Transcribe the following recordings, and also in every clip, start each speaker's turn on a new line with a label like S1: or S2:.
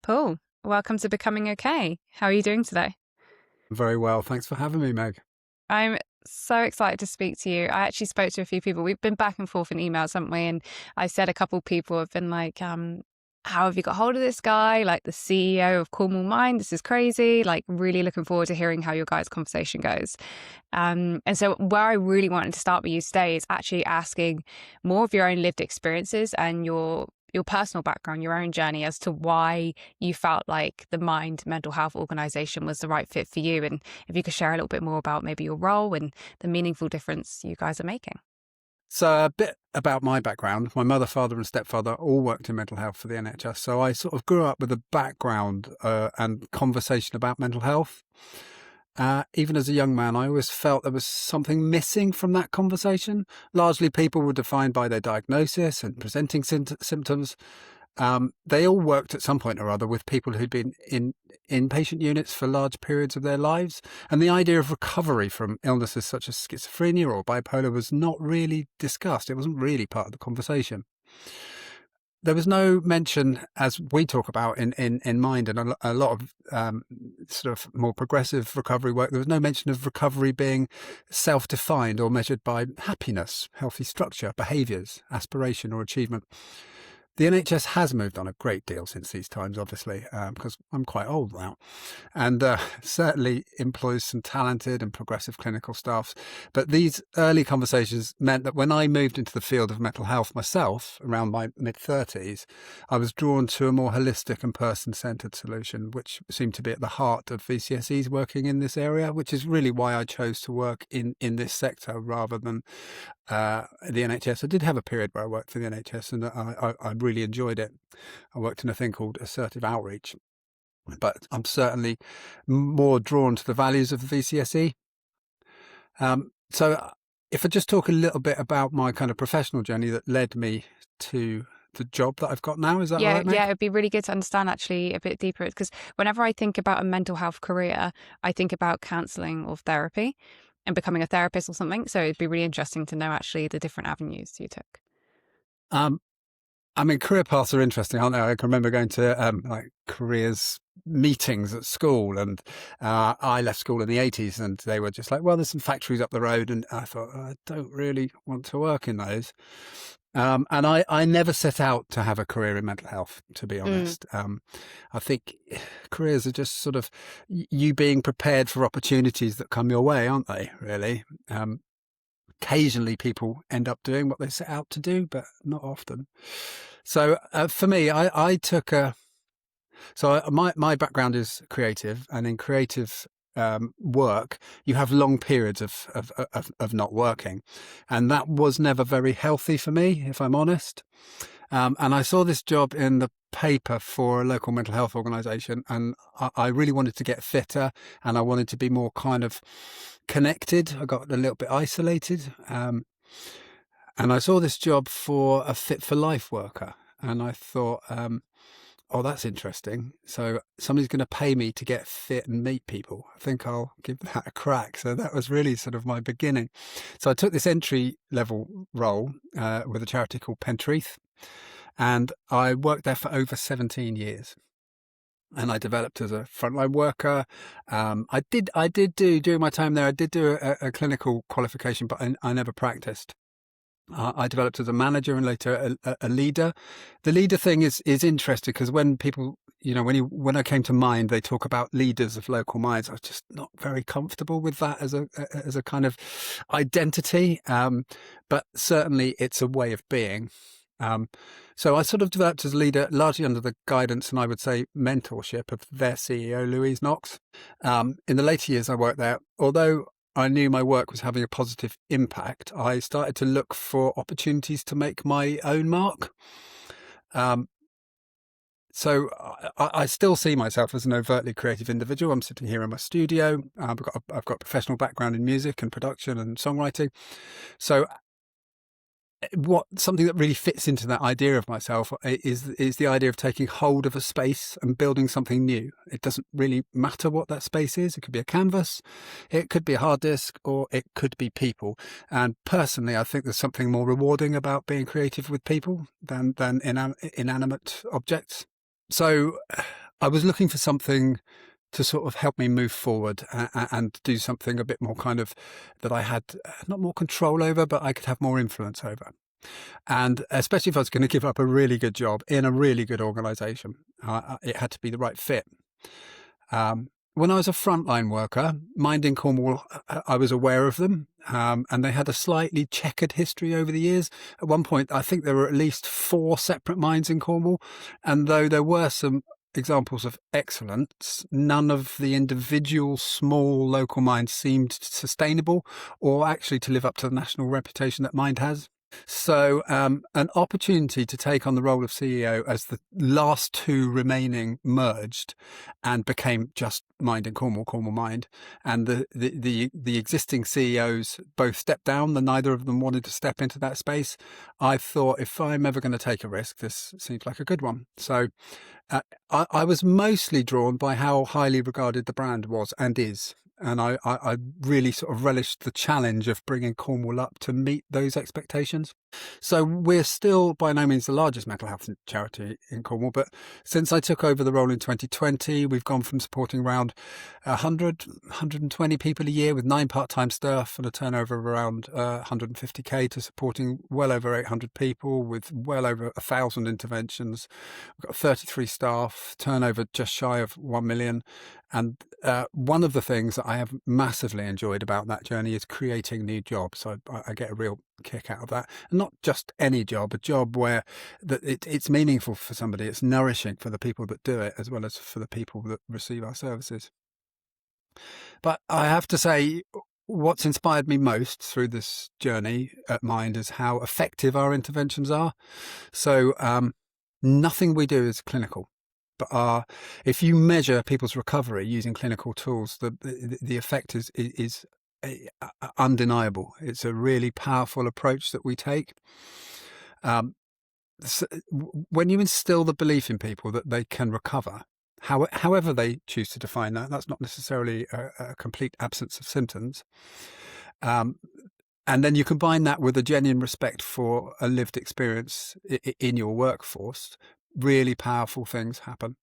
S1: Paul, welcome to Becoming Okay. How are you doing today?
S2: Very well. Thanks for having me, Meg.
S1: I'm so excited to speak to you. I actually spoke to a few people. We've been back and forth in emails, haven't we? And I said a couple of people have been like, how have you got hold of this guy? Like the CEO of Cornwall Mind. This is crazy. Like really looking forward to hearing how your guys' conversation goes. And so where I really wanted to start with you today is actually asking more of your own lived experiences and your personal background, your own journey as to why you felt like the Mind Mental Health organization was the right fit for you. And if you could share a little bit more about maybe your role and the meaningful difference you guys are making.
S2: So a bit about my background. My mother, father and stepfather all worked in mental health for the NHS. So I sort of grew up with a background and conversation about mental health. Even as a young man, I always felt there was something missing from that conversation. Largely people were defined by their diagnosis and presenting symptoms. They all worked at some point or other with people who'd been in inpatient units for large periods of their lives. And the idea of recovery from illnesses such as schizophrenia or bipolar was not really discussed. It wasn't really part of the conversation. There was no mention, as we talk about in Mind and a lot of sort of more progressive recovery work, there was no mention of recovery being self-defined or measured by happiness, healthy structure, behaviours, aspiration or achievement. The NHS has moved on a great deal since these times, obviously, because I'm quite old now, and certainly employs some talented and progressive clinical staff. But these early conversations meant that when I moved into the field of mental health myself, around my mid-30s, I was drawn to a more holistic and person-centred solution, which seemed to be at the heart of VCSEs working in this area, which is really why I chose to work in this sector rather than the NHS. I did have a period where I worked for the NHS and I really enjoyed it. I worked in a thing called assertive outreach, but I'm certainly more drawn to the values of the VCSE. So if I just talk a little bit about my kind of professional journey that led me to the job that I've got now, is that right, Meg?
S1: Yeah, it'd be really good to understand actually a bit deeper because whenever I think about a mental health career, I think about counselling or therapy and becoming a therapist or something. So it'd be really interesting to know actually the different avenues you took.
S2: Um, I mean, career paths are interesting, aren't they? I can remember going to like careers meetings at school, and I left school in the 80s, and they were just like, well, there's some factories up the road, and I thought, I don't really want to work in those. And I never set out to have a career in mental health, to be honest. I think careers are just sort of you being prepared for opportunities that come your way, aren't they, really? Occasionally people end up doing what they set out to do, but not often. So for me, I took my background is creative, and in creative work, you have long periods of not working. And that was never very healthy for me, if I'm honest. And I saw this job in the paper for a local mental health organisation, and I really wanted to get fitter, and I wanted to be more kind of connected. I got a little bit isolated, and I saw this job for a Fit for Life worker, and I thought, oh, that's interesting. So somebody's going to pay me to get fit and meet people. I think I'll give that a crack. So that was really sort of my beginning. So I took this entry level role with a charity called Pentreath, and I worked there for over 17 years. And I developed as a frontline worker. I did do during my time there. I did do a clinical qualification, but I never practiced. I developed as a manager and later a leader. The leader thing is interesting because when people, when I came to Mind, they talk about leaders of local minds. I was just not very comfortable with that as a kind of identity. But certainly it's a way of being. So I sort of developed as a leader largely under the guidance and I would say mentorship of their CEO, Louise Knox. In the later years I worked there, although I knew my work was having a positive impact, I started to look for opportunities to make my own mark. So I still see myself as an overtly creative individual. I'm sitting here in my studio. I've got a professional background in music and production and songwriting. So something that really fits into that idea of myself is the idea of taking hold of a space and building something new. It doesn't really matter what that space is. It could be a canvas, it could be a hard disk, or it could be people. And personally, I think there's something more rewarding about being creative with people than inanimate objects. So I was looking for something to sort of help me move forward and do something a bit more kind of that I had not more control over, but I could have more influence over. And especially if I was going to give up a really good job in a really good organisation, it had to be the right fit. When I was a frontline worker, Mind in Cornwall, I was aware of them, and they had a slightly checkered history over the years. At one point, I think there were at least 4 separate mines in Cornwall, and though there were some examples of excellence, none of the individual small local mines seemed sustainable or actually to live up to the national reputation that Mind has. So an opportunity to take on the role of CEO as the last 2 remaining merged and became just Mind in Cornwall, Cornwall Mind, and the existing CEOs both stepped down, and neither of them wanted to step into that space. I thought, if I'm ever going to take a risk, this seems like a good one. So I was mostly drawn by how highly regarded the brand was and is. And I really sort of relished the challenge of bringing Cornwall up to meet those expectations. So we're still by no means the largest mental health charity in Cornwall, but since I took over the role in 2020, we've gone from supporting around 120 people a year with 9 part-time staff and a turnover of around 150k to supporting well over 800 people with well over 1,000 interventions. We've got 33 staff, turnover just shy of 1 million. And one of the things that I have massively enjoyed about that journey is creating new jobs. I get a real kick out of that. And not just any job, a job where it's meaningful for somebody, it's nourishing for the people that do it, as well as for the people that receive our services. But I have to say, what's inspired me most through this journey at Mind is how effective our interventions are. So nothing we do is clinical. But if you measure people's recovery using clinical tools, the effect is undeniable. It's a really powerful approach that we take. So when you instill the belief in people that they can recover, however they choose to define that, that's not necessarily a complete absence of symptoms. And then you combine that with a genuine respect for a lived experience in your workforce, really powerful things happen.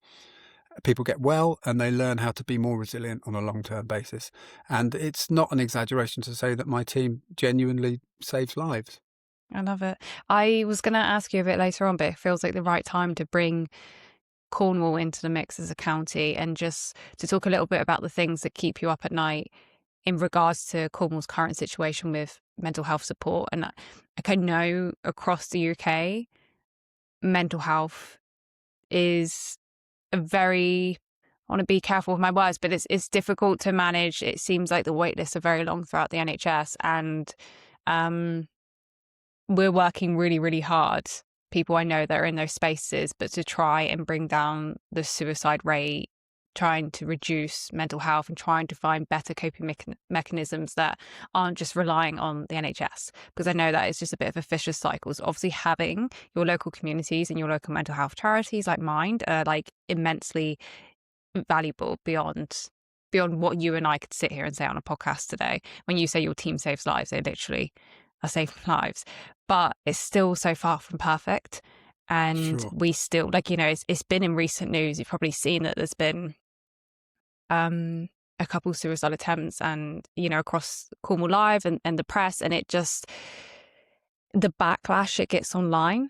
S2: People get well and they learn how to be more resilient on a long-term basis. And it's not an exaggeration to say that my team genuinely saves lives.
S1: I love it. I was going to ask you a bit later on, but it feels like the right time to bring Cornwall into the mix as a county and just to talk a little bit about the things that keep you up at night in regards to Cornwall's current situation with mental health support. And I know across the UK, mental health is a very, I want to be careful with my words, but it's difficult to manage. It seems like the wait lists are very long throughout the NHS, and we're working really, really hard, people I know that are in those spaces, but to try and bring down the suicide rate, trying to reduce mental health and trying to find better coping mechanisms that aren't just relying on the NHS, because I know that it's just a bit of a vicious cycle. So obviously having your local communities and your local mental health charities like Mind are like immensely valuable beyond what you and I could sit here and say on a podcast today. When you say your team saves lives, they literally are saving lives, but it's still so far from perfect. And
S2: Sure.
S1: we still, like, it's been in recent news, you've probably seen that there's been a couple suicide attempts and, across Cornwall Live and the press, and it just, the backlash it gets online,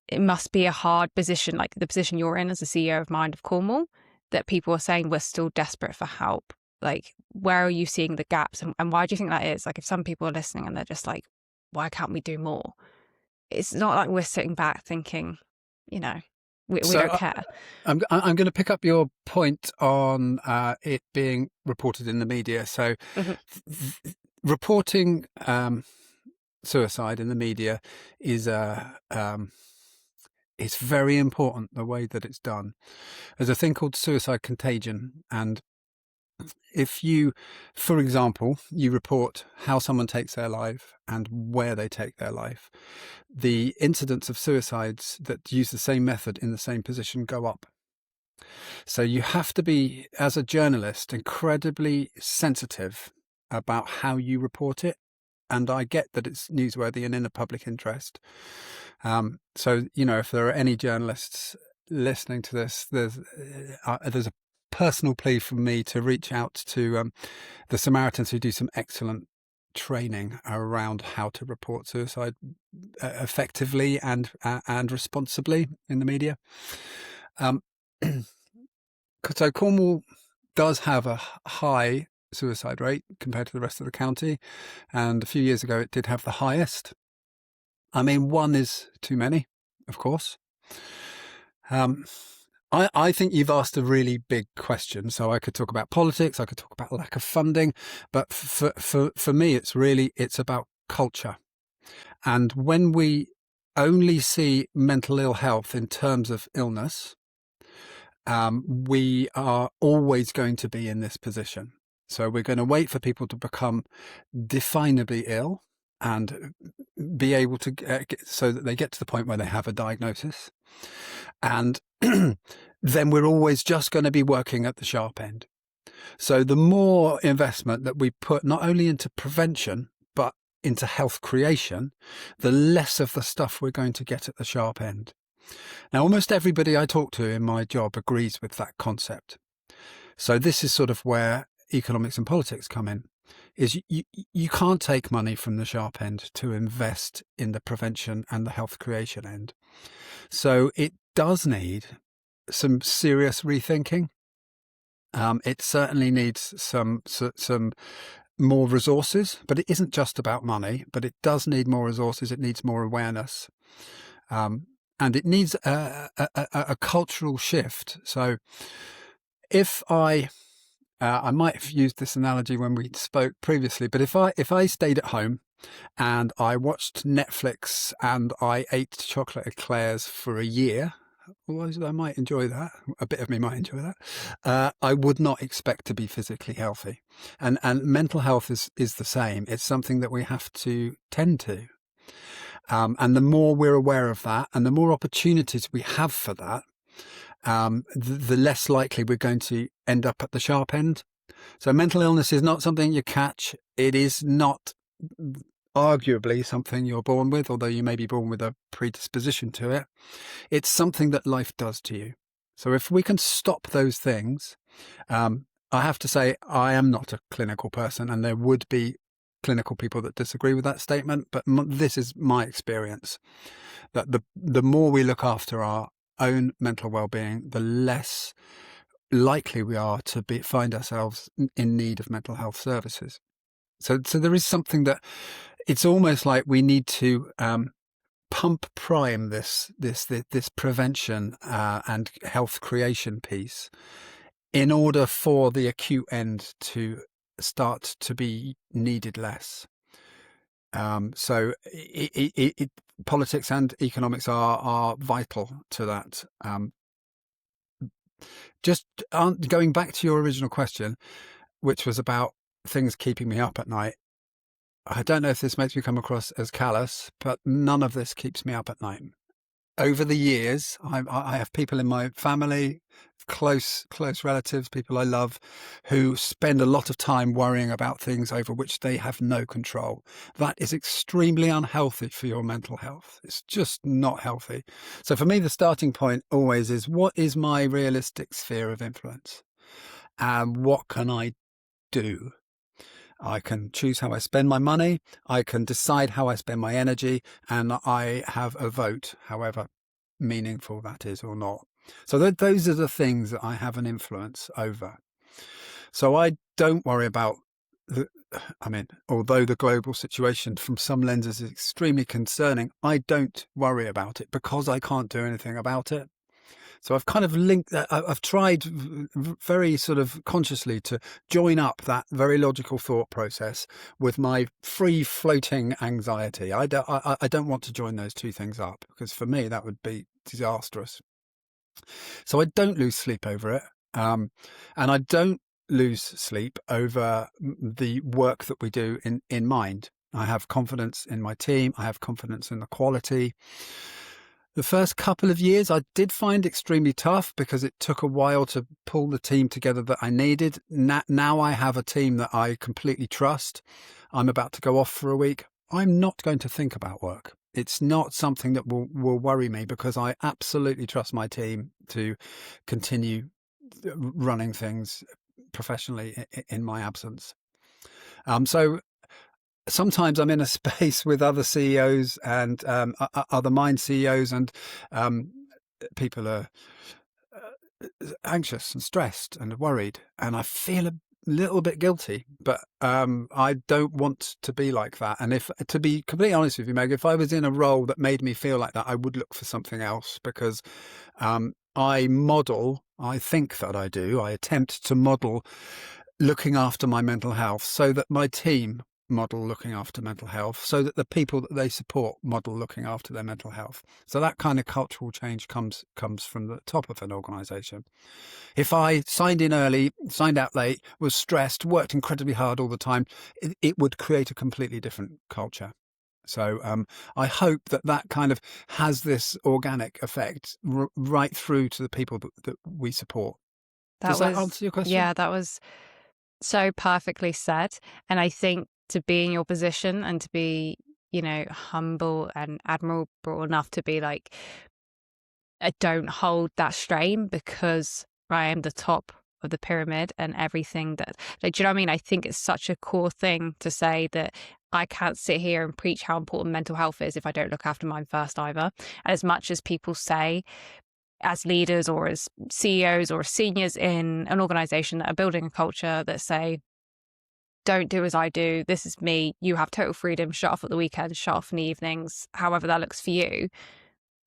S1: it must be a hard position, like the position you're in as the CEO of Mind of Cornwall, that people are saying we're still desperate for help. Like, where are you seeing the gaps, and why do you think that is? Like, if some people are listening and they're just like, why can't we do more? It's not like we're sitting back thinking, we don't care.
S2: I'm going to pick up your point on it being reported in the media. So reporting suicide in the media is it's very important, the way that it's done. There's a thing called suicide contagion, and if you, for example, you report how someone takes their life and where they take their life, the incidence of suicides that use the same method in the same position go up. So you have to be, as a journalist, incredibly sensitive about how you report it. And I get that it's newsworthy and in the public interest. So, if there are any journalists listening to this, there's a personal plea from me to reach out to the Samaritans, who do some excellent training around how to report suicide effectively and responsibly in the media. So Cornwall does have a high suicide rate compared to the rest of the county, and a few years ago it did have the highest. I mean, one is too many, of course. I think you've asked a really big question. So I could talk about politics, I could talk about lack of funding, but for me, it's about culture. And when we only see mental ill health in terms of illness, we are always going to be in this position. So we're going to wait for people to become definably ill and be able to so that they get to the point where they have a diagnosis. And then we're always just going to be working at the sharp end. So the more investment that we put not only into prevention, but into health creation, the less of the stuff we're going to get at the sharp end. Now, almost everybody I talk to in my job agrees with that concept. So this is sort of where economics and politics come in, is you can't take money from the sharp end to invest in the prevention and the health creation end. So it does need some serious rethinking. It certainly needs some more resources, but it isn't just about money, but it does need more resources. It needs more awareness. And it needs a cultural shift. So if I might have used this analogy when we spoke previously, but if I stayed at home and I watched Netflix and I ate chocolate eclairs for a year, although I might enjoy that, a bit of me might enjoy that, I would not expect to be physically healthy. And mental health is the same. It's something that we have to tend to. And the more we're aware of that and the more opportunities we have for that, the less likely we're going to end up at the sharp end. So mental illness is not something you catch. It is not arguably something you're born with, although you may be born with a predisposition to it. It's something that life does to you. So if we can stop those things, I have to say I am not a clinical person, and there would be clinical people that disagree with that statement, but this is my experience, that the more we look after our own mental well-being, the less likely we are to find ourselves in need of mental health services. So there is something that it's almost like we need to pump prime this prevention and health creation piece in order for the acute end to start to be needed less. So politics and economics are vital to that. Just going back to your original question, which was about things keeping me up at night. I don't know if this makes me come across as callous, but none of this keeps me up at night. Over the years, I have people in my family, close relatives, people I love, who spend a lot of time worrying about things over which they have no control. That is extremely unhealthy for your mental health. It's just not healthy. So for me, the starting point always is, what is my realistic sphere of influence? And what can I do? I can choose how I spend my money, I can decide how I spend my energy, and I have a vote, however meaningful that is or not. So those are the things that I have an influence over. So I don't worry about although the global situation from some lenses is extremely concerning, I don't worry about it because I can't do anything about it. So I've kind of I've tried very sort of consciously to join up that very logical thought process with my free floating anxiety. I don't want to join those two things up, because for me that would be disastrous. So I don't lose sleep over it. And I don't lose sleep over the work that we do in Mind. I have confidence in my team. I have confidence in the quality. The first couple of years I did find extremely tough because it took a while to pull the team together that I needed. Now I have a team that I completely trust. I'm about to go off for a week. I'm not going to think about work. It's not something that will worry me, because I absolutely trust my team to continue running things professionally in my absence. So sometimes I'm in a space with other CEOs and other Mind CEOs, and people are anxious and stressed and worried, and I feel a little bit guilty, but I don't want to be like that. And if, to be completely honest with you, Meg, if I was in a role that made me feel like that, I would look for something else, because I think that I attempt to model looking after my mental health, so that my team model looking after mental health, so that the people that they support model looking after their mental health. So that kind of cultural change comes from the top of an organisation. If I signed in early, signed out late, was stressed, worked incredibly hard all the time, it would create a completely different culture. So I hope that kind of has this organic effect right through to the people that we support. Does that answer your question?
S1: Yeah, that was so perfectly said. And I think to be in your position and to be, humble and admirable enough to be like, I don't hold that strain because I am the top of the pyramid and everything that, do you know what I mean? I think it's such a core thing to say that I can't sit here and preach how important mental health is if I don't look after mine first either. And as much as people say, as leaders or as CEOs or seniors in an organization that are building a culture that say, don't do as I do, this is me, you have total freedom, shut off at the weekends, shut off in the evenings, however that looks for you.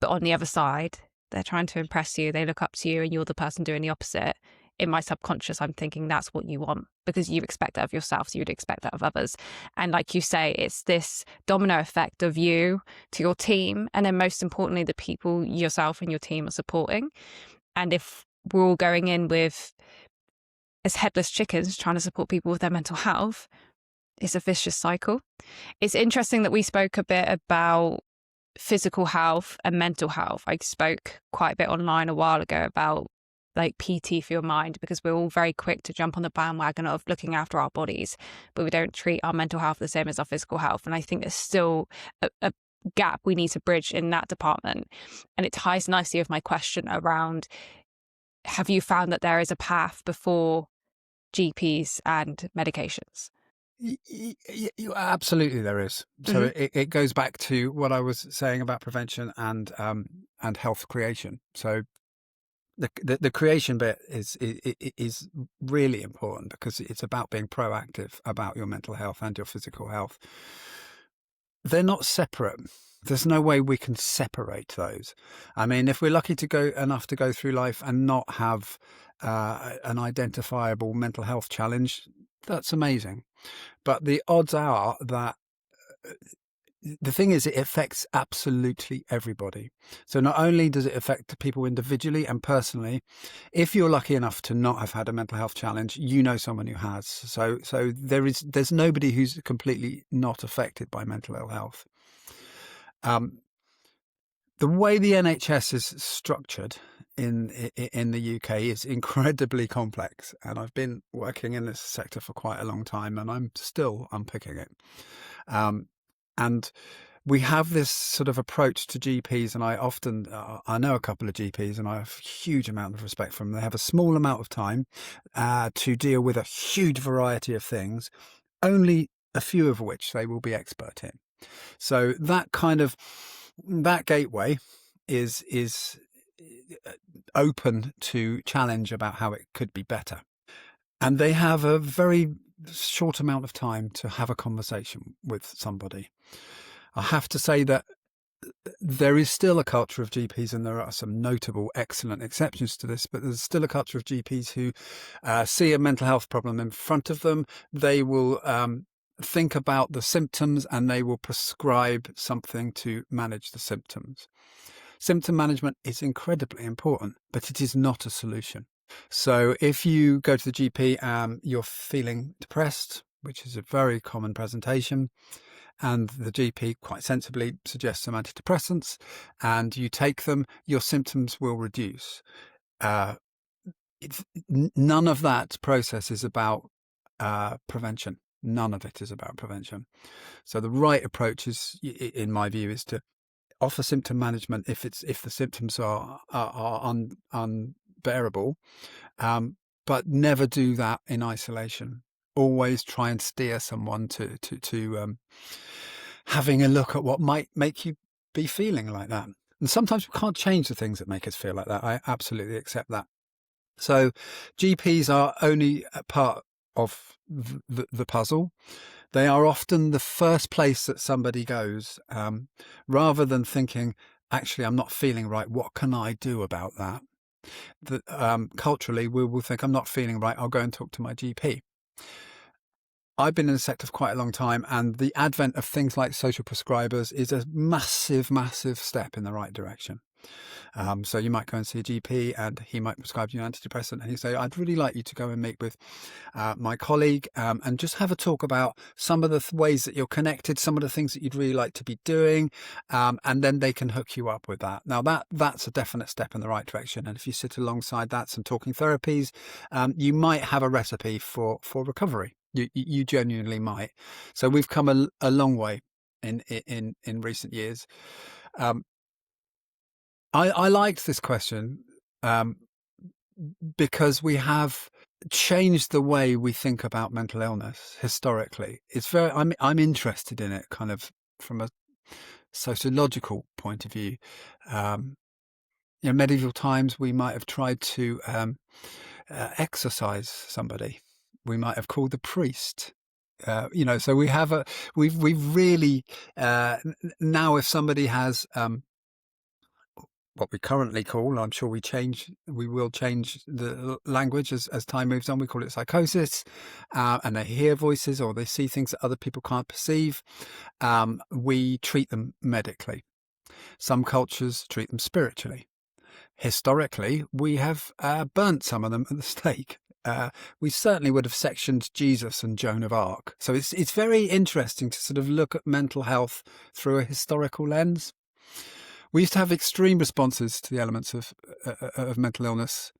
S1: But on the other side, they're trying to impress you, they look up to you and you're the person doing the opposite. In my subconscious, I'm thinking that's what you want because you expect that of yourself, so you'd expect that of others. And like you say, it's this domino effect of you to your team, and then most importantly, the people yourself and your team are supporting. And if we're all going in with as headless chickens trying to support people with their mental health, it's a vicious cycle. It's interesting that we spoke a bit about physical health and mental health. I spoke quite a bit online a while ago about like PT for your mind, because we're all very quick to jump on the bandwagon of looking after our bodies, but we don't treat our mental health the same as our physical health. And I think there's still a gap we need to bridge in that department. And it ties nicely with my question around, have you found that there is a path before GPs and medications?
S2: Absolutely, there is. So it goes back to what I was saying about prevention and health creation. So the creation bit is really important, because it's about being proactive about your mental health and your physical health. They're not separate. There's no way we can separate those. I mean, if we're lucky to go through life and not have an identifiable mental health challenge, that's amazing. But the odds are that the thing is, it affects absolutely everybody. So not only does it affect people individually and personally, if you're lucky enough to not have had a mental health challenge, you know someone who has. So there's nobody who's completely not affected by mental ill health. The way the NHS is structured in the UK is incredibly complex, and I've been working in this sector for quite a long time, and I'm still unpicking it. And we have this sort of approach to GPs, and I know a couple of GPs, and I have a huge amount of respect for them. They have a small amount of time to deal with a huge variety of things, only a few of which they will be expert in. So that gateway is open to challenge about how it could be better. And they have a very short amount of time to have a conversation with somebody. I have to say that there is still a culture of GPs, and there are some notable, excellent exceptions to this, but there's still a culture of GPs who see a mental health problem in front of them. They will think about the symptoms and they will prescribe something to manage the symptoms. Symptom management is incredibly important, but it is not a solution. So if you go to the GP, you're feeling depressed, which is a very common presentation, and the GP quite sensibly suggests some antidepressants, and you take them, your symptoms will reduce. None of that process is about prevention. None of it is about prevention. So the right approach is, in my view, is to offer symptom management if the symptoms are unbearable, but never do that in isolation. Always try and steer someone to having a look at what might make you be feeling like that. And sometimes we can't change the things that make us feel like that. I absolutely accept that. So GPs are only a part of the puzzle. They are often the first place that somebody goes, rather than thinking, actually, I'm not feeling right. What can I do about that? Culturally, we will think, I'm not feeling right. I'll go and talk to my GP. I've been in the sector for quite a long time, and the advent of things like social prescribers is a massive, massive step in the right direction. So you might go and see a GP and he might prescribe you an antidepressant, and you say, I'd really like you to go and meet with my colleague and just have a talk about some of the ways that you're connected, some of the things that you'd really like to be doing, and then they can hook you up with that. Now that's a definite step in the right direction. And if you sit alongside that, some talking therapies, you might have a recipe for recovery. You genuinely might. So we've come a long way in recent years. I liked this question because we have changed the way we think about mental illness historically. I'm interested in it kind of from a sociological point of view. Medieval times, we might have tried to exorcise somebody. We might have called the priest. So we've really now, if somebody has what we currently call, I'm sure we will change the language as time moves on. We call it psychosis, and they hear voices or they see things that other people can't perceive. We treat them medically. Some cultures treat them spiritually. Historically, we have burnt some of them at the stake. We certainly would have sectioned Jesus and Joan of Arc. So it's very interesting to sort of look at mental health through a historical lens. We used to have extreme responses to the elements of mental illness,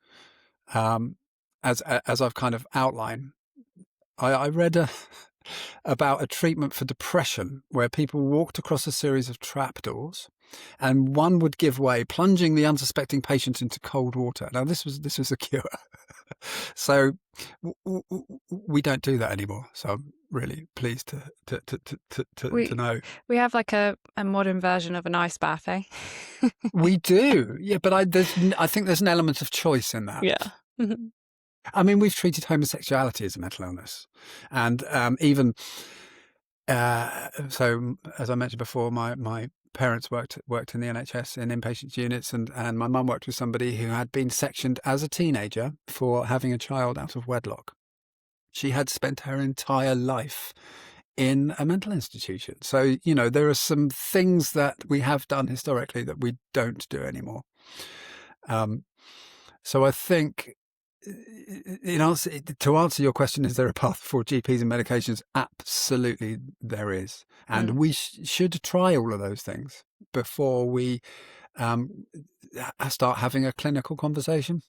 S2: as I've kind of outlined. I read about a treatment for depression where people walked across a series of trapdoors, and one would give way, plunging the unsuspecting patient into cold water. Now, this was a cure. So we don't do that anymore. So I'm really pleased to know.
S1: We have like a modern version of an ice bath, eh?
S2: We do, yeah. But I think there's an element of choice in that.
S1: Yeah.
S2: I mean, we've treated homosexuality as a mental illness, and even so, as I mentioned before, my parents worked in the NHS in inpatient units, and my mum worked with somebody who had been sectioned as a teenager for having a child out of wedlock. She had spent her entire life in a mental institution. So, there are some things that we have done historically that we don't do anymore. So I think, to answer your question, is there a path for GPs and medications? Absolutely, there is. And we should try all of those things before we start having a clinical conversation.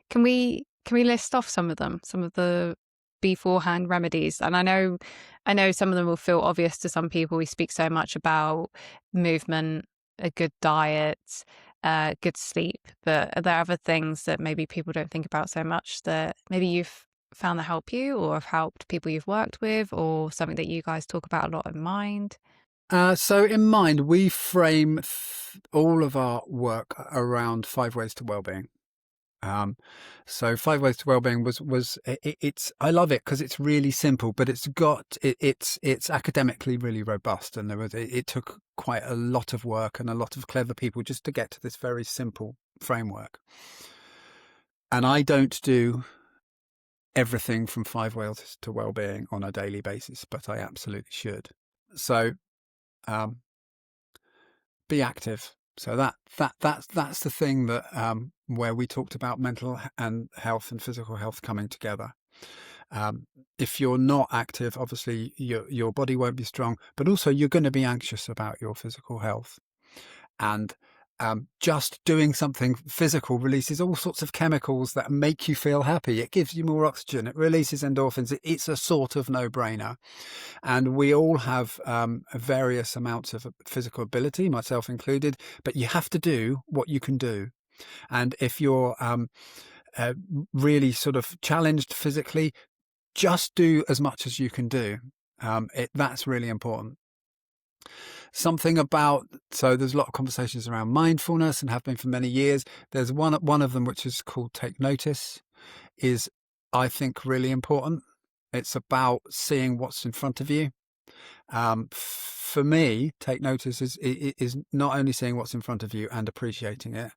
S1: Can we list off some of them, some of the beforehand remedies? And I know some of them will feel obvious to some people. We speak so much about movement, a good diet, good sleep, but are there other things that maybe people don't think about so much that maybe you've found that help you, or have helped people you've worked with, or something that you guys talk about a lot in Mind?
S2: So in Mind, we frame all of our work around 5 ways to wellbeing. So 5 ways to wellbeing it's I love it because it's really simple, but it's academically really robust, and it took quite a lot of work and a lot of clever people just to get to this very simple framework. And I don't do everything from 5 ways to wellbeing on a daily basis, but I absolutely should. So be active. So that's the thing that where we talked about mental and health and physical health coming together. If you're not active, obviously your body won't be strong, but also you're going to be anxious about your physical health. And just doing something physical releases all sorts of chemicals that make you feel happy. It gives you more oxygen. It releases endorphins. It's a sort of no-brainer. And we all have various amounts of physical ability, myself included, but you have to do what you can do. And if you're really sort of challenged physically, just do as much as you can do. That's really important. Something about, so there's a lot of conversations around mindfulness and have been for many years. There's one of them which is called Take Notice, is I think really important. It's about seeing what's in front of you. For me, Take Notice is not only seeing what's in front of you and appreciating it.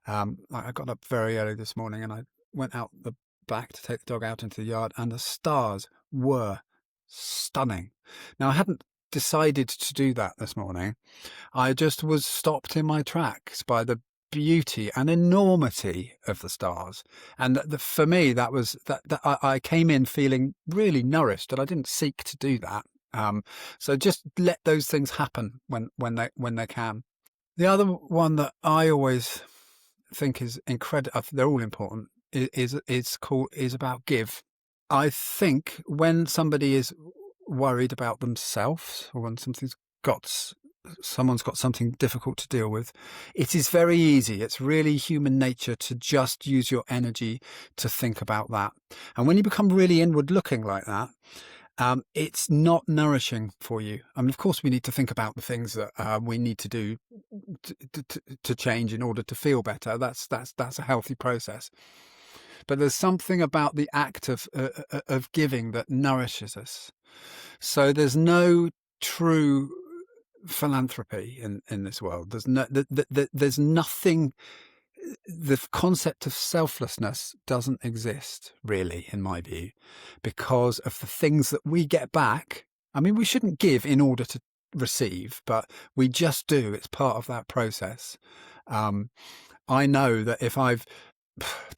S2: I got up very early this morning and I went out the back to take the dog out into the yard, and the stars were stunning. Now, I hadn't decided to do that this morning. I just was stopped in my tracks by the beauty and enormity of the stars. And for me, that was that I came in feeling really nourished, and I didn't seek to do that. So just let those things happen when they can. The other one that I always think is incredible, they're all important, is about give. I think when somebody is worried about themselves, or when someone's got something difficult to deal with, it is very easy. It's really human nature to just use your energy to think about that. And when you become really inward looking like that, it's not nourishing for you. I mean, of course, we need to think about the things that we need to do to change in order to feel better. That's a healthy process. But there's something about the act of giving that nourishes us. So there's no true philanthropy in this world. There's nothing. The concept of selflessness doesn't exist, really, in my view, because of the things that we get back. I mean, we shouldn't give in order to receive, but we just do. It's part of that process. I know that if I've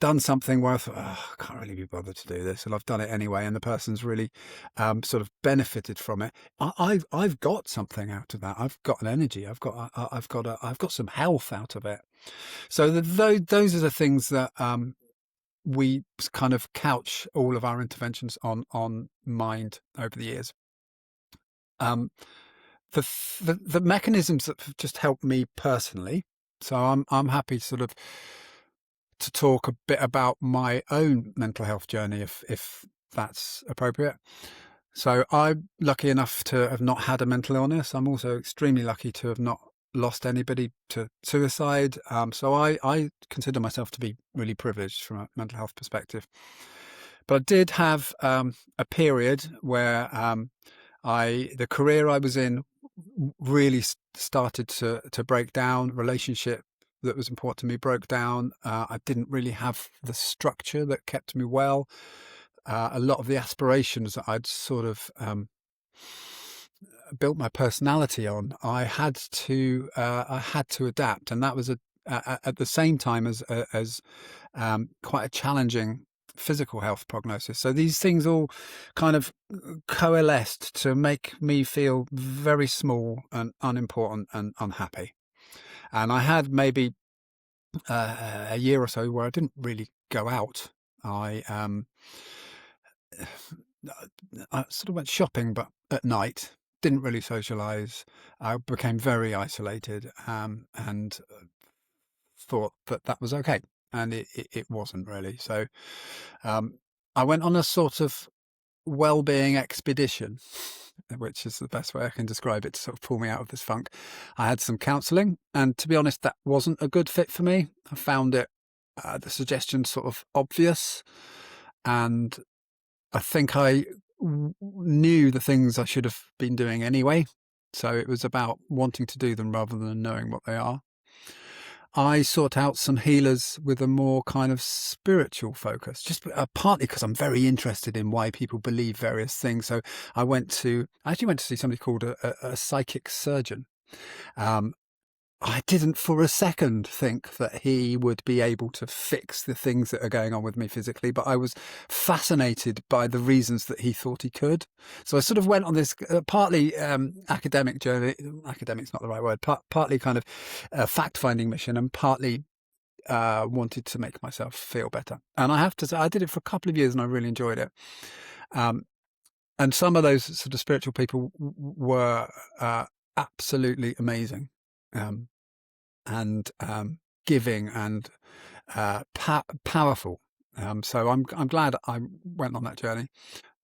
S2: done something where I thought, I can't really be bothered to do this, and I've done it anyway, and the person's really sort of benefited from it, I've got something out of that. I've got an energy. I've got some health out of it. So those are the things that we kind of couch all of our interventions on mind over the years. The mechanisms that have just helped me personally. So I'm happy to talk a bit about my own mental health journey, if that's appropriate. So I'm lucky enough to have not had a mental illness. I'm also extremely lucky to have not lost anybody to suicide. So I consider myself to be really privileged from a mental health perspective. But I did have a period where the career I was in really started to break down. Relationship that was important to me broke down. I didn't really have the structure that kept me well. A lot of the aspirations that I'd sort of built my personality on, I had to adapt, and that was at the same time as quite a challenging physical health prognosis. So these things all kind of coalesced to make me feel very small and unimportant and unhappy. And I had maybe a year or so where I didn't really go out. I sort of went shopping, but at night. Didn't really socialise. I became very isolated, and thought that was okay, and it wasn't really. So I went on a sort of well-being expedition, which is the best way I can describe it, to sort of pull me out of this funk. I had some counselling, and to be honest, that wasn't a good fit for me. I found it the suggestions sort of obvious, and I think I knew the things I should have been doing anyway. So it was about wanting to do them rather than knowing what they are. I sought out some healers with a more kind of spiritual focus, just partly because I'm very interested in why people believe various things. So I actually went to see somebody called a psychic surgeon. I didn't for a second think that he would be able to fix the things that are going on with me physically, but I was fascinated by the reasons that he thought he could. So I sort of went on this partly academic journey. Academic's not the right word. Partly kind of fact-finding mission, and partly wanted to make myself feel better. And I have to say, I did it for a couple of years and I really enjoyed it. And some of those sort of spiritual people were absolutely amazing. And giving and powerful. So I'm glad I went on that journey.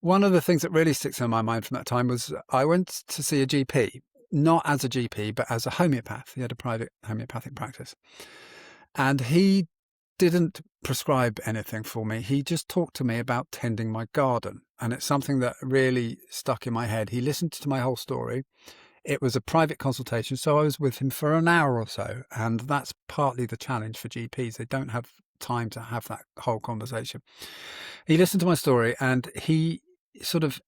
S2: One of the things that really sticks in my mind from that time was I went to see a GP, not as a GP, but as a homeopath. He had a private homeopathic practice. And he didn't prescribe anything for me. He just talked to me about tending my garden. And it's something that really stuck in my head. He listened to my whole story. It was a private consultation, so I was with him for an hour or so, and that's partly the challenge for GPs. They don't have time to have that whole conversation. He listened to my story, and he sort of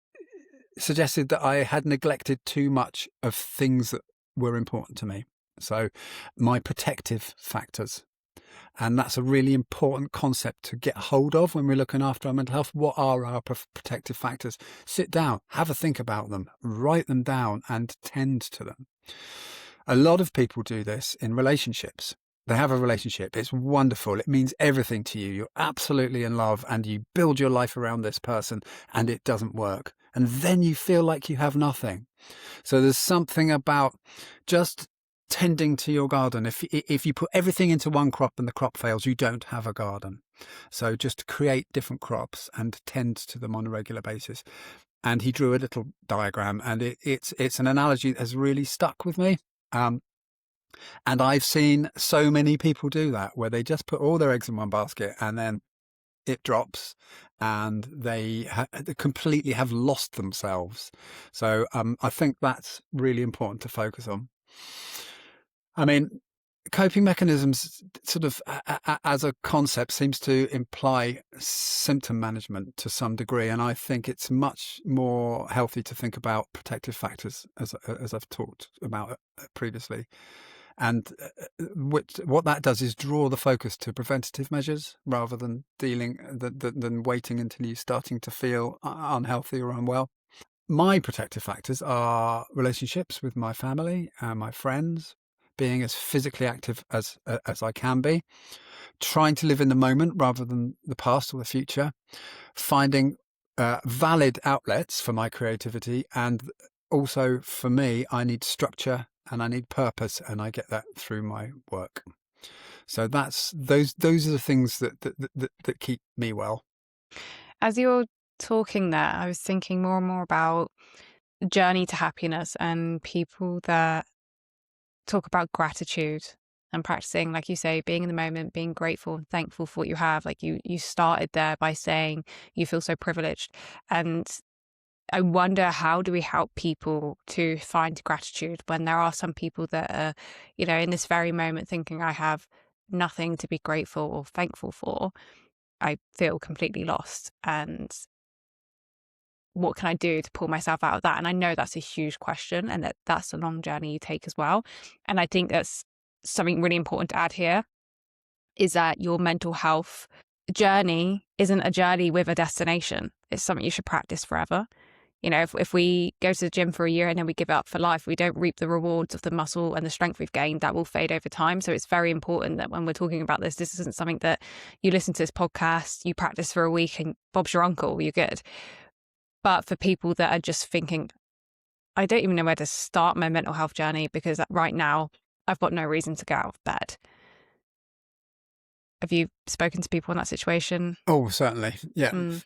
S2: suggested that I had neglected too much of things that were important to me. So my protective factors. And that's a really important concept to get hold of when we're looking after our mental health. What are our protective factors? Sit down, have a think about them, write them down and tend to them. A lot of people do this in relationships. They have a relationship. It's wonderful. It means everything to you. You're absolutely in love and you build your life around this person and it doesn't work. And then you feel like you have nothing. So there's something about just tending to your garden. If you put everything into one crop and the crop fails, you don't have a garden. So just create different crops and tend to them on a regular basis. And he drew a little diagram, and it's an analogy that has really stuck with me. And I've seen so many people do that, where they just put all their eggs in one basket and then it drops and they completely have lost themselves. So I think that's really important to focus on. I mean, coping mechanisms sort of as a concept seems to imply symptom management to some degree. And I think it's much more healthy to think about protective factors, as I've talked about previously. And what that does is draw the focus to preventative measures rather than than waiting until you're starting to feel unhealthy or unwell. My protective factors are relationships with my family and my friends, being as physically active as I can be, trying to live in the moment rather than the past or the future, finding valid outlets for my creativity. And also for me, I need structure and I need purpose, and I get that through my work. So those are the things that keep me well.
S1: As you're talking there, I was thinking more and more about journey to happiness and people that talk about gratitude and practicing, like you say, being in the moment, being grateful and thankful for what you have. Like you started there by saying you feel so privileged. And I wonder, how do we help people to find gratitude when there are some people that are, in this very moment thinking, I have nothing to be grateful or thankful for. I feel completely lost. And what can I do to pull myself out of that? And I know that's a huge question, and that's a long journey you take as well. And I think that's something really important to add here, is that your mental health journey isn't a journey with a destination. It's something you should practice forever. If we go to the gym for a year and then we give it up for life, we don't reap the rewards of the muscle and the strength we've gained. That will fade over time. So it's very important that when we're talking about this isn't something that you listen to this podcast, you practice for a week and Bob's your uncle, you're good. But for people that are just thinking, I don't even know where to start my mental health journey because right now I've got no reason to get out of bed. Have you spoken to people in that situation?
S2: Oh, certainly. Yeah.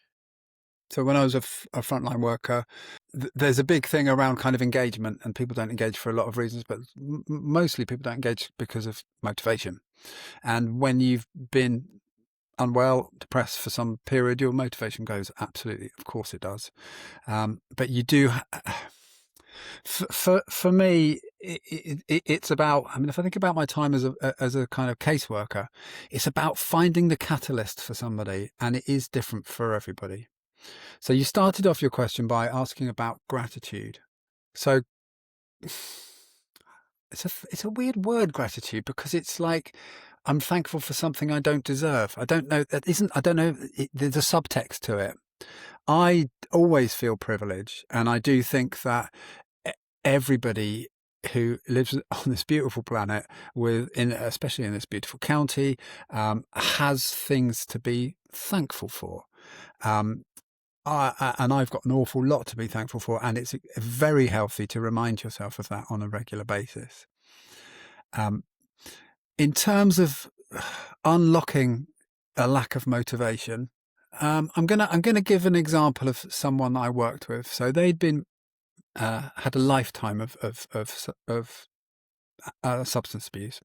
S2: So when I was a frontline worker, there's a big thing around kind of engagement, and people don't engage for a lot of reasons, but mostly people don't engage because of motivation. And when you've been unwell, depressed for some period, your motivation goes. Absolutely, of course it does. But you do. For me, it's about. I mean, if I think about my time as a kind of caseworker, it's about finding the catalyst for somebody, and it is different for everybody. So you started off your question by asking about gratitude. So it's a weird word, gratitude, because it's like I'm thankful for something I don't deserve. I don't know that isn't. I don't know. There's a subtext to it. I always feel privilege, and I do think that everybody who lives on this beautiful planet, especially in this beautiful county, has things to be thankful for. And I've got an awful lot to be thankful for, and it's very healthy to remind yourself of that on a regular basis. In terms of unlocking a lack of motivation, I'm gonna give an example of someone I worked with. So they'd been had a lifetime of substance abuse,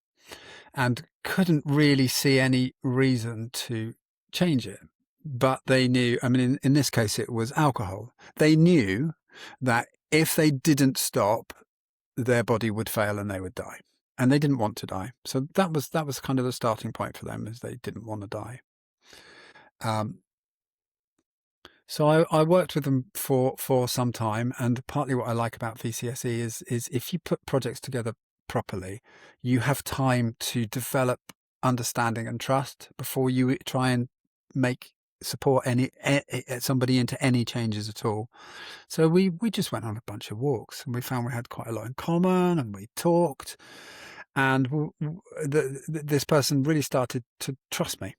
S2: and couldn't really see any reason to change it. But they knew, I mean, in this case, it was alcohol. They knew that if they didn't stop, their body would fail and they would die. And they didn't want to die. So that was kind of the starting point for them, is they didn't want to die. So I worked with them for some time, and partly what I like about VCSE is if you put projects together properly, you have time to develop understanding and trust before you try and support somebody into any changes at all. So we just went on a bunch of walks, and we found we had quite a lot in common, and we talked, and this person really started to trust me,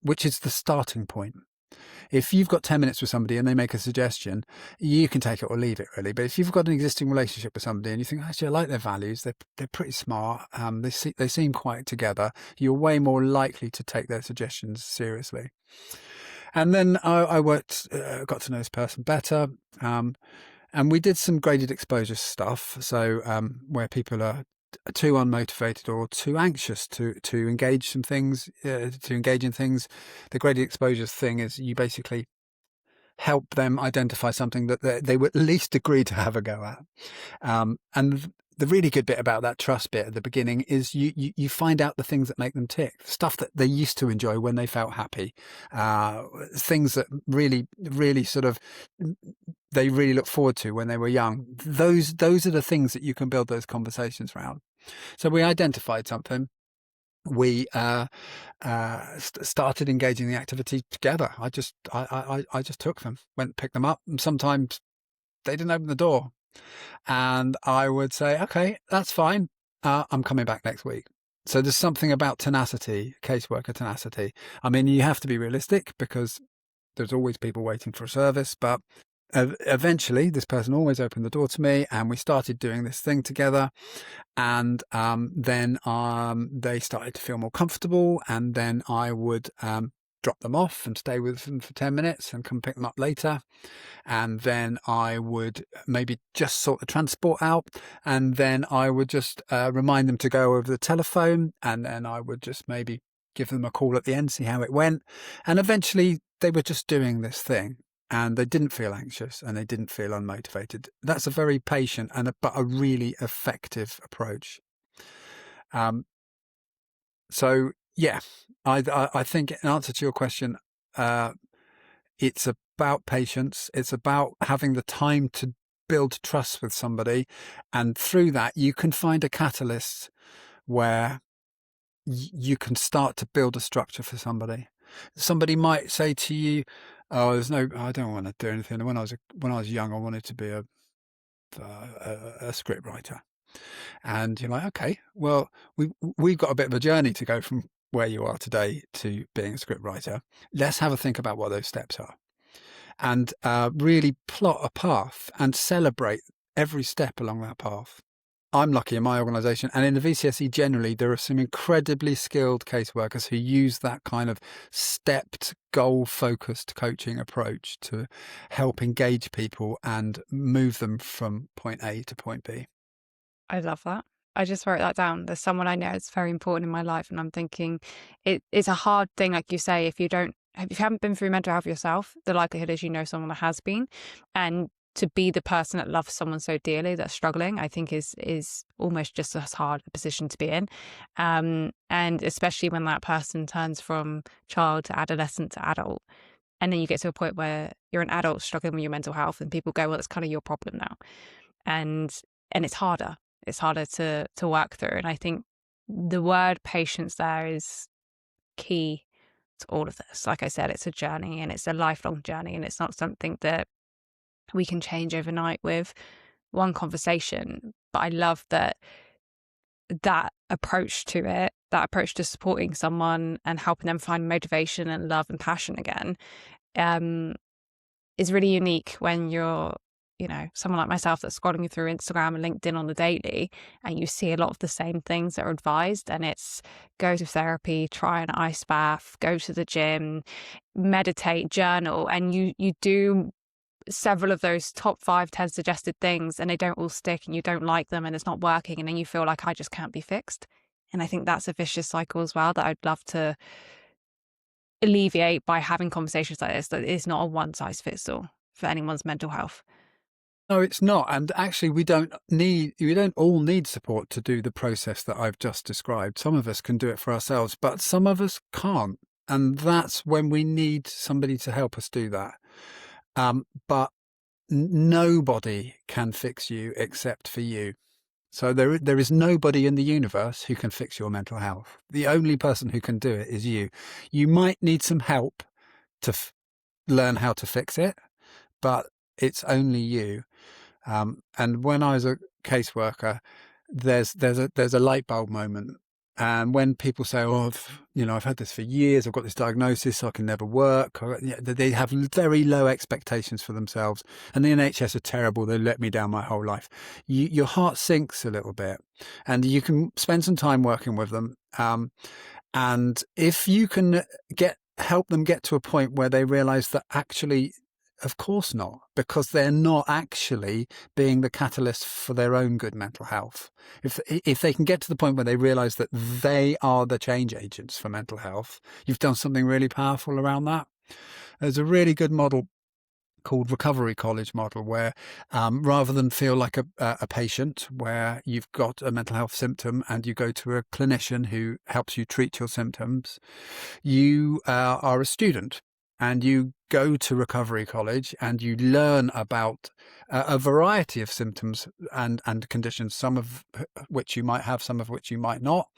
S2: which is the starting point. If you've got 10 minutes with somebody and they make a suggestion, you can take it or leave it, really. But if you've got an existing relationship with somebody and you think, actually, I like their values, they're pretty smart, they seem quite together, you're way more likely to take their suggestions seriously. And then I got to know this person better, and we did some graded exposure stuff. So where people are too unmotivated or too anxious to engage in things. The graded exposure thing is you basically help them identify something that they would at least agree to have a go at. And the really good bit about that trust bit at the beginning is you find out the things that make them tick, stuff that they used to enjoy when they felt happy, things that really, really sort of they really look forward to when they were young. Those are the things that you can build those conversations around. So we identified something. We started engaging the activity together. I just took them, went and picked them up, and sometimes they didn't open the door, and I would say, okay, that's fine, I'm coming back next week. So there's something about tenacity, caseworker tenacity. I mean, you have to be realistic because there's always people waiting for a service, but eventually this person always opened the door to me, and we started doing this thing together. And then they started to feel more comfortable, and then I would drop them off and stay with them for 10 minutes and come pick them up later. And then I would maybe just sort the transport out, and then I would just remind them to go over the telephone, and then I would just maybe give them a call at the end, see how it went. And eventually they were just doing this thing, and they didn't feel anxious and they didn't feel unmotivated. That's a very patient but a really effective approach. So yeah, I think in answer to your question, it's about patience. It's about having the time to build trust with somebody, and through that you can find a catalyst where you can start to build a structure for somebody. Somebody might say to you, "Oh, I don't want to do anything. When I was young, I wanted to be a script writer." And you're like, "Okay, well, we've got a bit of a journey to go from where you are today to being a script writer. Let's have a think about what those steps are, and really plot a path and celebrate every step along that path." I'm lucky in my organisation, and in the VCSE generally, there are some incredibly skilled caseworkers who use that kind of stepped, goal-focused coaching approach to help engage people and move them from point A to point B.
S1: I love that. I just wrote that down. There's someone I know it's very important in my life, and I'm thinking it's a hard thing, like you say, if you haven't been through mental health yourself, the likelihood is you know someone that has been, and to be the person that loves someone so dearly that's struggling, I think is almost just as hard a position to be in. And especially when that person turns from child to adolescent to adult. And then you get to a point where you're an adult struggling with your mental health, and people go, well, it's kind of your problem now. And it's harder. it's harder to work through. And I think the word patience there is key to all of this. Like I said, it's a journey, and it's a lifelong journey, and it's not something that we can change overnight with one conversation. But I love that approach to it, that approach to supporting someone and helping them find motivation and love and passion again, is really unique when you're, someone like myself that's scrolling through Instagram and LinkedIn on the daily, and you see a lot of the same things that are advised. And it's go to therapy, try an ice bath, go to the gym, meditate, journal, and you do several of those top 5, 10 suggested things, and they don't all stick, and you don't like them, and it's not working, and then you feel like I just can't be fixed. And I think that's a vicious cycle as well that I'd love to alleviate by having conversations like this, that it's not a one size fits all for anyone's mental health.
S2: No, it's not. And actually, we don't all need support to do the process that I've just described. Some of us can do it for ourselves, but some of us can't. And that's when we need somebody to help us do that. But nobody can fix you except for you. So there is nobody in the universe who can fix your mental health. The only person who can do it is you. You might need some help to learn how to fix it, but it's only you. And when I was a caseworker, there's a light bulb moment. And when people say, "Oh, I've had this for years. I've got this diagnosis, so I can never work," they have very low expectations for themselves. And the NHS are terrible. They let me down my whole life. Your heart sinks a little bit, and you can spend some time working with them. And if you can help them get to a point where they realise that actually, of course not, because they're not actually being the catalyst for their own good mental health. If they can get to the point where they realise that they are the change agents for mental health, you've done something really powerful around that. There's a really good model called Recovery College model, where rather than feel like a patient, where you've got a mental health symptom and you go to a clinician who helps you treat your symptoms, you are a student. And you go to Recovery College and you learn about a variety of symptoms and conditions, some of which you might have, some of which you might not.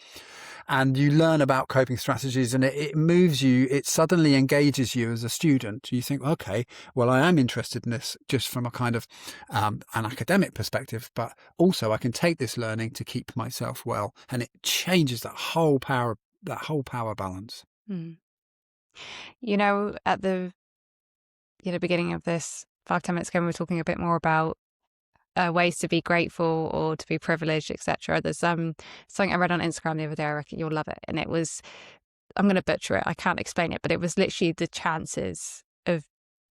S2: And you learn about coping strategies, and it moves you, it suddenly engages you as a student. You think, okay, well, I am interested in this just from a kind of an academic perspective, but also I can take this learning to keep myself well. And it changes that whole power balance.
S1: Mm. At the beginning of this 5-10 minutes ago, we were talking a bit more about ways to be grateful or to be privileged, etc. There's something I read on Instagram the other day. I reckon you'll love it. And it was, I'm going to butcher it, I can't explain it, but it was literally the chances of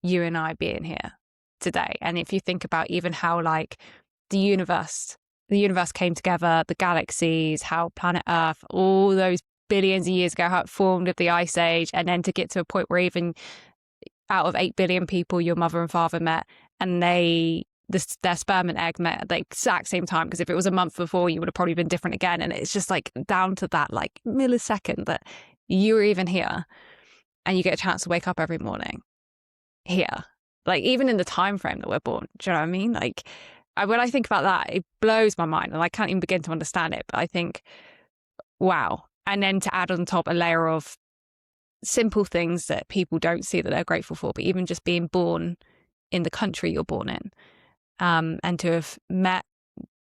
S1: you and I being here today. And if you think about even how the universe came together, the galaxies, how planet Earth, all those billions of years ago, how it formed of the ice age, and then to get to a point where even out of 8 billion people, your mother and father met, and their sperm and egg met at the exact same time, because if it was a month before, you would have probably been different again. And it's just down to that millisecond that you were even here, and you get a chance to wake up every morning here, even in the time frame that we're born. Do you know what I mean? When I think about that, it blows my mind, and I can't even begin to understand it. But I think, wow. And then to add on top a layer of simple things that people don't see that they're grateful for, but even just being born in the country you're born in, and to have met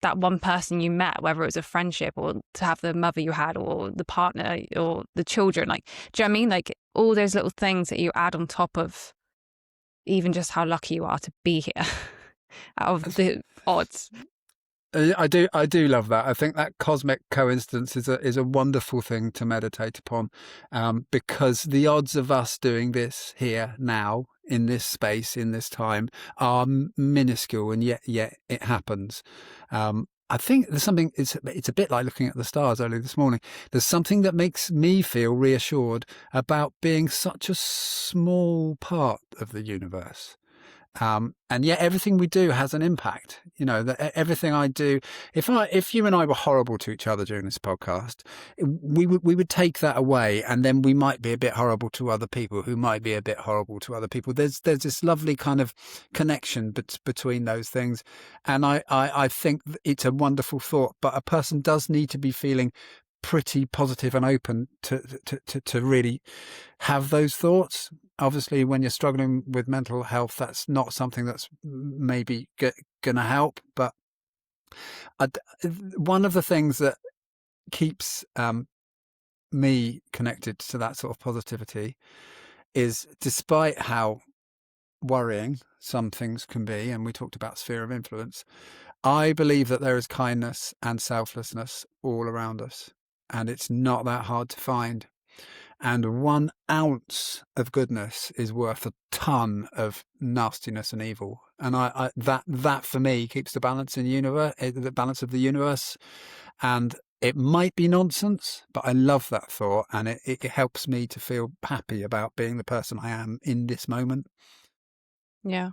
S1: that one person you met, whether it was a friendship or to have the mother you had or the partner or the children, do you know what I mean? All those little things that you add on top of even just how lucky you are to be here out of the odds.
S2: I do love that. I think that cosmic coincidence is a wonderful thing to meditate upon, because the odds of us doing this here now in this space in this time are minuscule, and yet it happens. I think there's something. It's a bit like looking at the stars early this morning. There's something that makes me feel reassured about being such a small part of the universe. And yet everything we do has an impact. That everything I do, if you and I were horrible to each other during this podcast, we would take that away, and then we might be a bit horrible to other people who might be a bit horrible to other people. There's this lovely kind of connection between those things. And I think it's a wonderful thought, but a person does need to be feeling pretty positive and open to really have those thoughts. Obviously, when you're struggling with mental health, that's not something that's maybe going to help. But one of the things that keeps me connected to that sort of positivity is, despite how worrying some things can be, and we talked about sphere of influence, I believe that there is kindness and selflessness all around us, and it's not that hard to find. And 1 ounce of goodness is worth a ton of nastiness and evil. And that for me keeps the balance in the balance of the universe. And it might be nonsense, but I love that thought, and it helps me to feel happy about being the person I am in this moment.
S1: Yeah.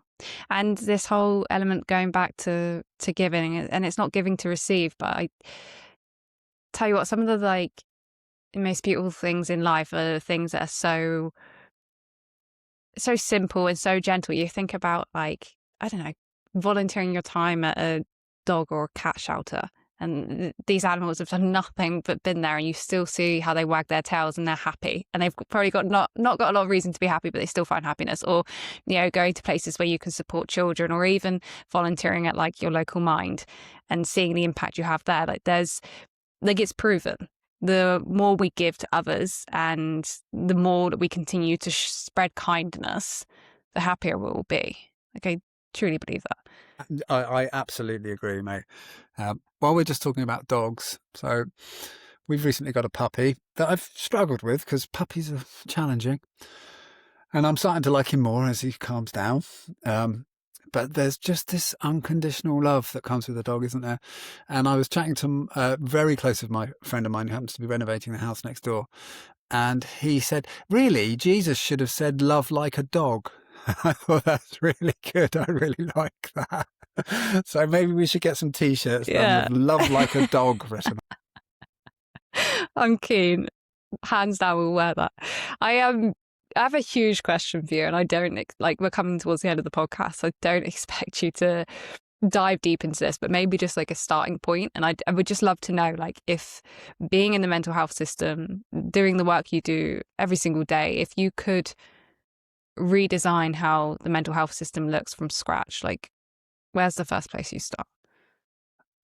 S1: And this whole element going back to giving, and it's not giving to receive, but I tell you what, some of the most beautiful things in life are things that are so simple and so gentle. You think about, I don't know, volunteering your time at a dog or a cat shelter, and these animals have done nothing but been there, and you still see how they wag their tails and they're happy, and they've probably got not got a lot of reason to be happy, but they still find happiness. Or going to places where you can support children, or even volunteering at your local Mind and seeing the impact you have there. It's proven. The more we give to others and the more that we continue to spread kindness, the happier we will be. I truly believe that.
S2: I absolutely agree, mate. While we're just talking about dogs, so we've recently got a puppy that I've struggled with because puppies are challenging. And I'm starting to like him more as he calms down. But there's just this unconditional love that comes with a dog, isn't there? And I was chatting to very close with my friend of mine who happens to be renovating the house next door. And he said, really, Jesus should have said, love like a dog. I thought that's really good. I really like that. So maybe we should get some T-shirts done with love like a dog written.
S1: I'm keen. Hands down, we'll wear that. I have a huge question for you, and I don't we're coming towards the end of the podcast, so I don't expect you to dive deep into this, but maybe just a starting point. And I would just love to know, if being in the mental health system, doing the work you do every single day, if you could redesign how the mental health system looks from scratch, where's the first place you start?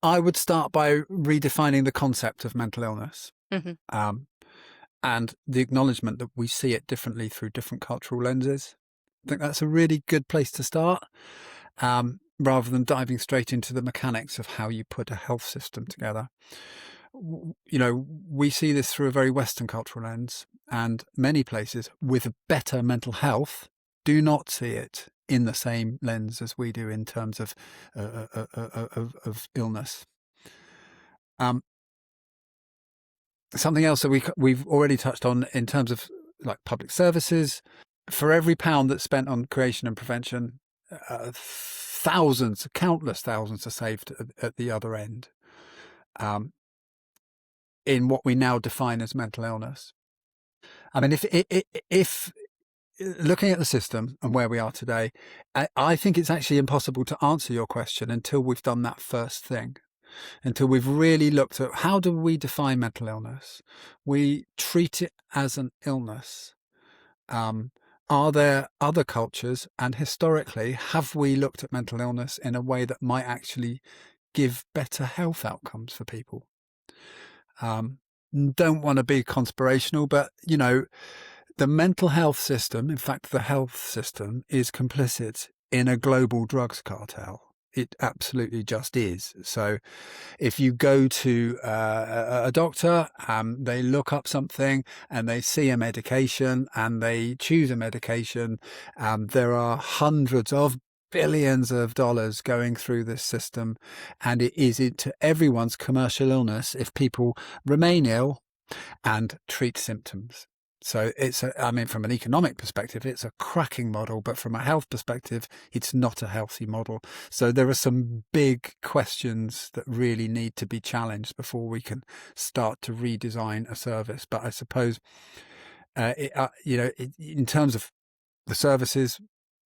S2: I would start by redefining the concept of mental illness. Mm-hmm. And the acknowledgement that we see it differently through different cultural lenses. I think that's a really good place to start, rather than diving straight into the mechanics of how you put a health system together. We see this through a very Western cultural lens, and many places with better mental health do not see it in the same lens as we do in terms of illness. Something else that we've already touched on in terms of public services, for every pound that's spent on creation and prevention, countless thousands are saved at the other end, in what we now define as mental illness. I mean, if looking at the system and where we are today, I think it's actually impossible to answer your question until we've done that first thing. Until we've really looked at how do we define mental illness? We treat it as an illness. Are there other cultures, and historically, have we looked at mental illness in a way that might actually give better health outcomes for people? Don't want to be conspirational, but, the mental health system, in fact, the health system, is complicit in a global drugs cartel. It absolutely just is. So if you go to a doctor, they look up something and they see a medication and they choose a medication, there are hundreds of billions of dollars going through this system, and it is into everyone's commercial illness if people remain ill and treat symptoms. So I mean, from an economic perspective, it's a cracking model, but from a health perspective, it's not a healthy model. So there are some big questions that really need to be challenged before we can start to redesign a service. But I suppose, in terms of the services,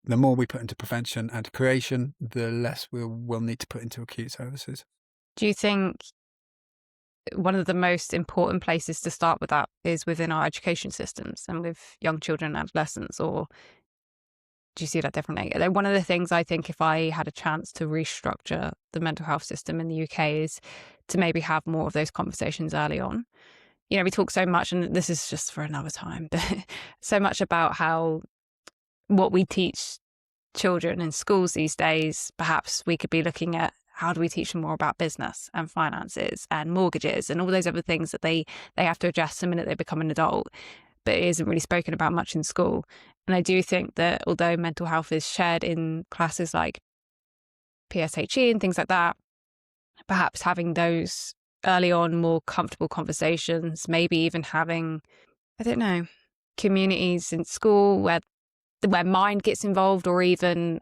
S2: the more we put into prevention and creation, the less we'll need to put into acute services.
S1: Do you think one of the most important places to start with that is within our education systems and with young children and adolescents, or do you see that differently? One of the things I think, if I had a chance to restructure the mental health system in the UK, is to maybe have more of those conversations early on. We talk so much, and this is just for another time, so much about how what we teach children in schools these days, perhaps we could be looking at how do we teach them more about business and finances and mortgages and all those other things that they have to address the minute they become an adult, but it isn't really spoken about much in school. And I do think that although mental health is shared in classes like PSHE and things like that, perhaps having those early on more comfortable conversations, maybe even having, I don't know, communities in school where mind gets involved, or even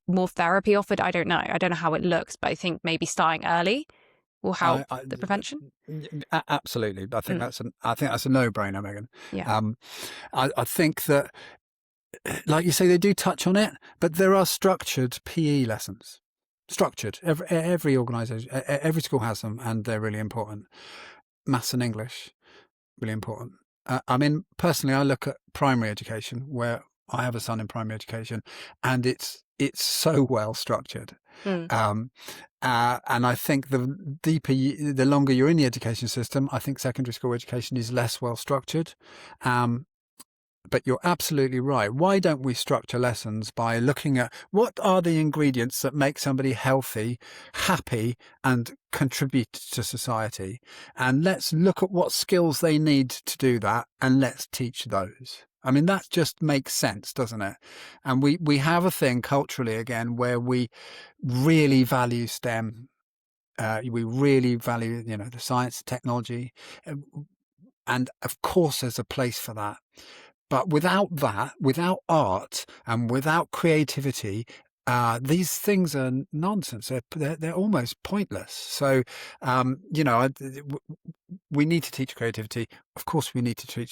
S1: more therapy offered. I don't know how it looks, but I think maybe starting early will help the prevention.
S2: Absolutely. I think that's a no-brainer, Megan.
S1: Yeah.
S2: I think that, like you say, they do touch on it, but there are structured PE lessons. Structured. Every organisation, every school has them, and they're really important. Maths and English, really important. I mean, personally, I look at primary education, where I have a son in primary education, and it's so well structured. And I think the longer you're in the education system, I think secondary school education is less well structured. But you're absolutely right. Why don't we structure lessons by looking at what are the ingredients that make somebody healthy, happy, and contribute to society? And let's look at what skills they need to do that, and let's teach those. I mean, that just makes sense, doesn't it? And we have a thing culturally, again, where we really value STEM. We really value, the science, technology. And of course, there's a place for that. But without that, without art and without creativity, these things are nonsense. They're almost pointless. So, we need to teach creativity. Of course, we need to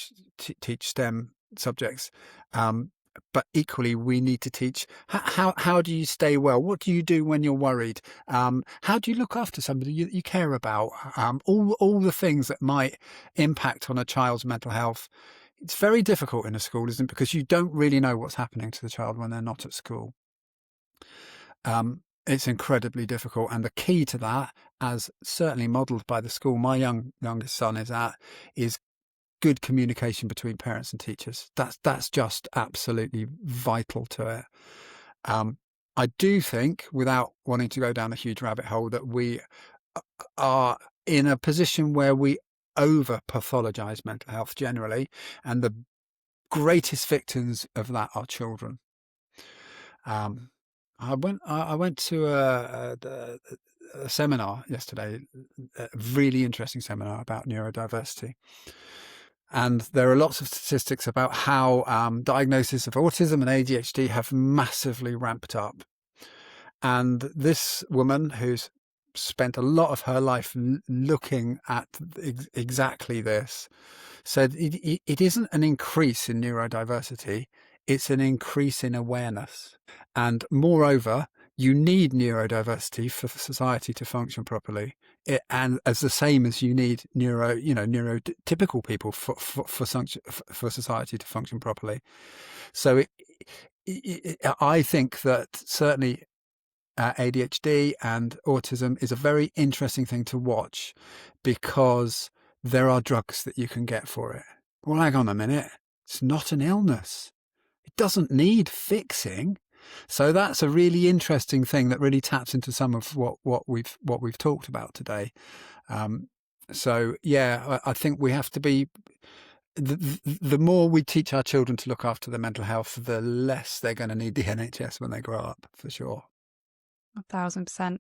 S2: teach STEM subjects. But equally, we need to teach how do you stay well? What do you do when you're worried? How do you look after somebody you care about? All the things that might impact on a child's mental health. It's very difficult in a school, isn't it? Because you don't really know what's happening to the child when they're not at school. It's incredibly difficult. And the key to that, as certainly modelled by the school my youngest son is at, is good communication between parents and teachers. That's just absolutely vital to it. I do think, without wanting to go down a huge rabbit hole, that we are in a position where we over pathologize mental health generally, and the greatest victims of that are children. I went to a seminar yesterday, a really interesting seminar about neurodiversity. And there are lots of statistics about how diagnosis of autism and ADHD have massively ramped up. And this woman, who's spent a lot of her life looking at exactly this, said it isn't an increase in neurodiversity, it's an increase in awareness. And moreover, you need neurodiversity for society to function properly, and as the same as you need neurotypical people for society to function properly. So I think that certainly ADHD and autism is a very interesting thing to watch, because there are drugs that you can get for it. Well, hang on a minute. It's not an illness. It doesn't need fixing. So that's a really interesting thing that really taps into some of what we've talked about today. So yeah, I think we have to be. The more we teach our children to look after their mental health, the less they're going to need the NHS when they grow up, for sure.
S1: 1,000%.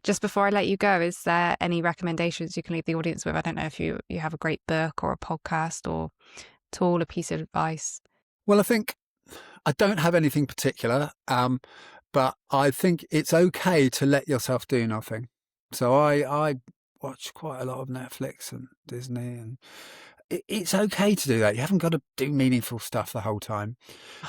S1: Just before I let you go, is there any recommendations you can leave the audience with? I don't know if you have a great book or a podcast or tool, a piece of advice.
S2: Well, I think I don't have anything particular, but I think it's okay to let yourself do nothing. So I watch quite a lot of Netflix and Disney, and it's okay to do that. You haven't got to do meaningful stuff the whole time.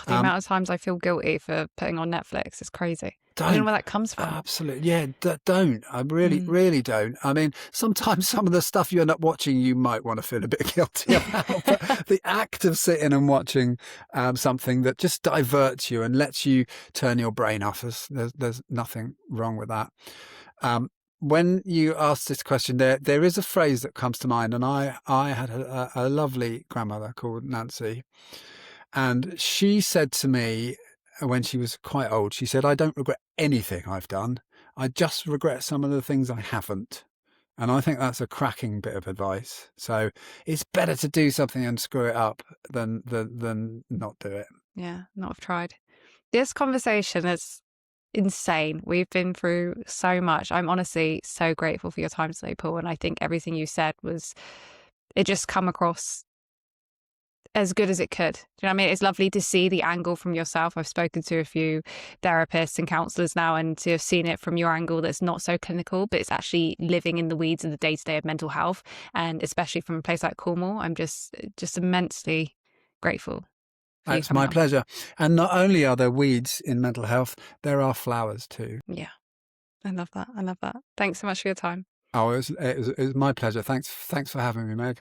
S1: The amount of times I feel guilty for putting on Netflix is crazy. I don't know where that comes from.
S2: Absolutely. Yeah, don't. I really don't. I mean, sometimes some of the stuff you end up watching, you might want to feel a bit guilty about. But the act of sitting and watching something that just diverts you and lets you turn your brain off, there's nothing wrong with that. When you asked this question, there is a phrase that comes to mind, and I had a lovely grandmother called Nancy, and she said to me when she was quite old, she said, "I don't regret anything I've done. I just regret some of the things I haven't." And I think that's a cracking bit of advice. So it's better to do something and screw it up than not do it.
S1: Yeah, not have tried. This conversation is insane. We've been through so much. I'm honestly so grateful for your time today, Paul. And I think everything you said it just come across as good as it could. Do you know what I mean? It's lovely to see the angle from yourself. I've spoken to a few therapists and counselors now, and to have seen it from your angle that's not so clinical, but it's actually living in the weeds of the day-to-day of mental health. And especially from a place like Cornwall, I'm just immensely grateful.
S2: It's my pleasure. And not only are there weeds in mental health, there are flowers too.
S1: Yeah. I love that. Thanks so much for your time.
S2: Oh, it was my pleasure. Thanks for having me, Meg.